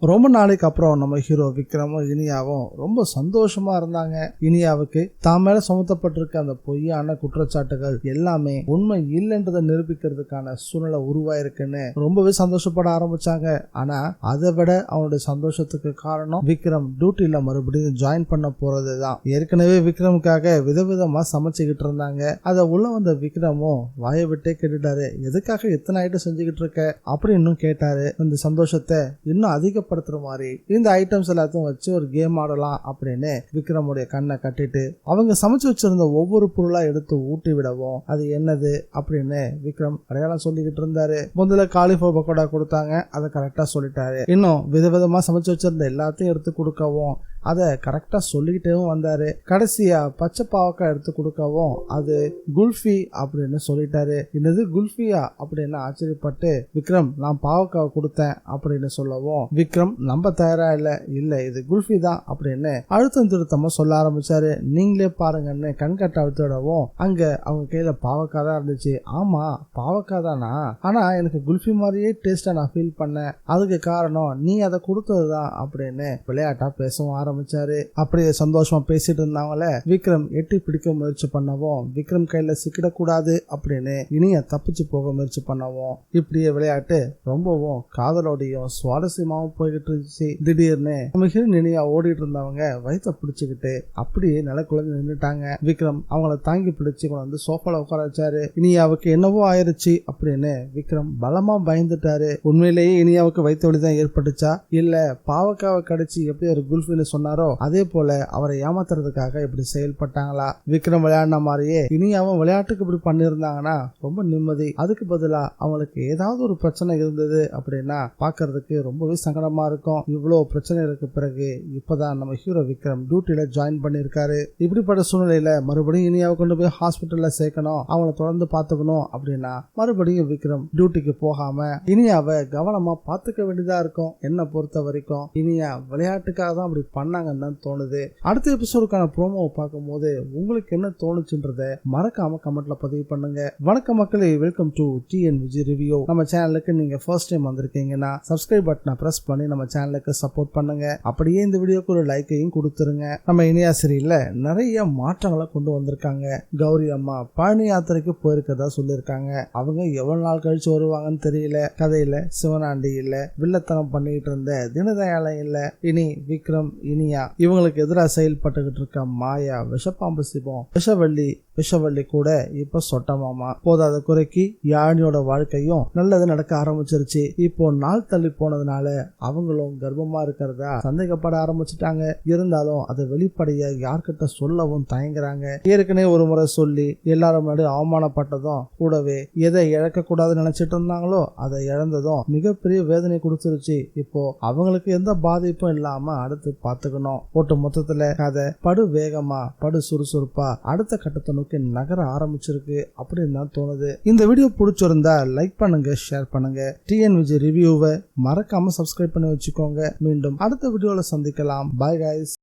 ரொம்ப நாளைக்கு அப்புறம் நம்ம ஹீரோ விக்ரமும் இனியாவும் ரொம்ப சந்தோஷமா இருந்தாங்க. இனியாவுக்கு தான் மேல சுமத்தப்பட்டிருக்க அந்த பொய்யான குற்றச்சாட்டுகள் எல்லாமே உண்மை இல்லைன்றதை நிரூபிக்கிறதுக்கான சூழ்நிலை உருவாயிருக்குன்னு ரொம்பவே சந்தோஷப்பட ஆரம்பிச்சாங்க. ஆனா அதை விட அவனுடைய சந்தோஷத்துக்கு காரணம் விக்ரம் டியூட்டில மறுபடியும் ஜாயின் பண்ண போறதுதான். ஏற்கனவே விக்ரமுக்காக விதவிதமா சமைச்சுக்கிட்டு இருந்தாங்க. அதை உள்ள வந்த விக்ரமும் வாயை விட்டே கேட்டுட்டாரு, எதுக்காக எத்தனை ஐட்டம் செஞ்சுக்கிட்டு இருக்க அப்படின்னு கேட்டாரு. இந்த சந்தோஷத்தை இன்னும் அதிக மாதிரி இந்த ஐட்டம்ஸ் எல்லாத்தையும் வச்சு ஒரு கேம் ஆடலாம் அப்படின்னு விக்ரமுடைய கண்ணை கட்டிட்டு அவங்க சமைச்சு வச்சிருந்த ஒவ்வொரு பொருளா எடுத்து ஊட்டி விடவும் அது என்னது அப்படின்னு விக்ரம் அடையாளம் சொல்லிக்கிட்டு இருந்தாரு. முதல்ல காலிஃபிளவர் பக்கோடா கொடுத்தாங்க, அதை கரெக்டா சொல்லிட்டாரு. இன்னும் விதவிதமா சமைச்சு வச்சிருந்த எல்லாத்தையும் எடுத்து கொடுக்கவும் அதை கரெக்டா சொல்லிக்கிட்டேவும் வந்தாரு. கடைசியா பச்சை பாவக்காய் எடுத்து கொடுக்கவும் அது குல்ஃபி அப்படின்னு சொல்லிட்டாரு. என்னது குல்ஃபியா அப்படின்னு ஆச்சரியப்பட்டு விக்ரம் நான் பாவக்காய் கொடுத்தேன் அப்படின்னு சொல்லவும் விக்ரம் நம்ப தயாரா இல்ல இது குல்ஃபி தான் அப்படின்னு அழுத்தம் திருத்தமா சொல்ல ஆரம்பிச்சாரு. நீங்களே பாருங்கன்னு கண்கட்ட விடவும் அங்க அவங்க கையில பாவக்காய் தான் இருந்துச்சு. ஆமா பாவக்காய் தானா, ஆனா எனக்கு குல்ஃபி மாதிரியே டேஸ்டா நான் ஃபீல் பண்ணேன், அதுக்கு காரணம் நீ அதை கொடுத்ததுதான் அப்படின்னு விளையாட்டா பேசவும் ஆரம்பிச்சாரு. அப்படியே சந்தோஷமா பேசிட்டு இருந்தாங்கள விக்ரம் எட்டி பிடிக்க முயற்சி பண்ணவும் விக்ரம் கையில சிக்கிடக்கூடாது அப்படின்னு இனிய தப்பிச்சு போக முயற்சி பண்ணவும் இப்படியே விளையாட்டு ரொம்பவும் காதலோடையும் சுவாரஸ்யமாவும் போய்கிட்டு இருந்துச்சு. திடீர்னு இனியா ஓடிட்டு இருந்தவங்க வயிற்ற பிடிச்சுக்கிட்டு அப்படியே நிலக்குழந்து நின்றுட்டாங்க. விக்ரம் அவங்கள தாங்கி பிடிச்சு கொண்டு வந்து சோஃபால உட்கார வச்சாரு. இனியாவுக்கு என்னவோ ஆயிருச்சு அப்படின்னு விக்ரம் பலமா பயந்துட்டாரு. உண்மையிலேயே இனியாவுக்கு வயிற்று வலிதான் ஏற்பட்டுச்சா இல்ல பாவக்காவை கடிச்சு எப்படி ஒரு குல்ஃபின்னு சொன்னாரோ அதே போல அவரை ஏமாத்துறதுக்காக இப்படி செயல்பட்டாங்களா? விக்ரம் விளையாடின மாதிரியே இனியாவும் விளையாட்டுக்கு இப்படி பண்ணிருந்தாங்கன்னா ரொம்ப நிம்மதி. அதுக்கு பதிலா அவங்களுக்கு ஏதாவது ஒரு பிரச்சனை இருந்தது அப்படின்னா பாக்குறதுக்கு ரொம்பவே சங்கடமா இருக்கும். இவ்வளவு பிரச்சனைகளுக்கு பிறகு இப்பதான் நம்ம ஹீரோ விக்ரம் டியூட்டில ஜாயின் பண்ணிருக்காரு. இப்படிப்பட்ட சூழ்நிலையில மறுபடியும் இனியாவை கொண்டு போய் ஹாஸ்பிட்டல்ல சேர்க்கணும், அவனை தொடர்ந்து பாத்துக்கணும் அப்படின்னா மறுபடியும் விக்ரம் டியூட்டிக்கு போகாம இனியாவை கவனமா பாத்துக்க வேண்டியதா இருக்கும். என்ன பொறுத்த வரைக்கும் இனியா விளையாட்டுக்காக தான் அப்படி பண்ணாங்கன்னு தான் தோணுது. அடுத்த எபிசோடுக்கான ப்ரோமோவை பார்க்கும் போது உங்களுக்கு என்ன தோணுச்சுன்றத மறக்காம கமெண்ட்ல பதிவு பண்ணுங்க. வணக்கம் மக்களே, வெல்கம் டு TNVG ரிவ்யூ. நம்ம சேனலுக்கு நீங்க ஃபர்ஸ்ட் டைம் வந்திருக்கீங்கன்னா சப்ஸ்கிரைப் பட்டனை பிரஸ் பண்ணி நம்ம சேனலுக்கு சப்போர்ட் பண்ணுங்க. அப்படியே இந்த வீடியோக்கு ஒரு லைக்கையும் கொடுத்துருங்க. நம்ம இனியா சீரியல்ல நிறைய மாற்றங்களை கொண்டு வந்திருக்காங்க. கௌரி அம்மா பழனி யாத்திரைக்கு போயிருக்கதா சொல்லியிருக்காங்க. அவங்க எவ்வளவு நாள் கழிச்சு வருவாங்கன்னு தெரியல. கதையில சிவனாண்டி இல்ல, வில்லத்தனம் பண்ணிட்டு இருந்த தினதயாளம் இல்ல, இனி விக்ரம் இனியா இவங்களுக்கு எதிராக செயல்பட்டுக்கிட்டு இருக்க மாயா விஷப்பாம்பு சிவம் விஷவள்ளி கூட இப்ப சொட்டமாமா. போதாத குறைக்கு யாழினியோட வாழ்க்கையும் நல்லது நடக்க ஆரம்பிச்சிருச்சு. இப்போ நாள் தள்ளி போனதுனால அவங்களும் கர்ப்பமா இருக்கிறதா சந்தேகப்பட ஆரம்பிச்சுட்டாங்க. இருந்தாலும் அதை வெளிப்படைய யார்கிட்ட சொல்லவும் தயங்குறாங்க. ஏற்கனவே ஒரு முறை சொல்லி எல்லாரும் முன்னாடி அவமானப்பட்டதும் கூடவே எதை இழக்க கூடாதுன்னு நினைச்சிட்டு இருந்தாங்களோ அதை இழந்ததும் மிகப்பெரிய வேதனை கொடுத்துருச்சு. இப்போ அவங்களுக்கு எந்த பாதிப்பும் இல்லாம அடுத்து பாத்துக்கணும். போட்டு மொத்தத்துல கதை படு வேகமா படு சுறுசுறுப்பா அடுத்த கட்டத்தை நோக்கி நகர ஆரம்பிச்சிருக்கு அப்படின்னு தான் தோணுது. இந்த வீடியோ பிடிச்சிருந்தா லைக் பண்ணுங்க, ஷேர் பண்ணுங்க. TNVG ரிவ்யூவை மறக்காம சப்ஸ்கிரைப் பண்ணி வச்சுக்கோங்க. மீண்டும் அடுத்த வீடியோல சந்திக்கலாம். Bye guys.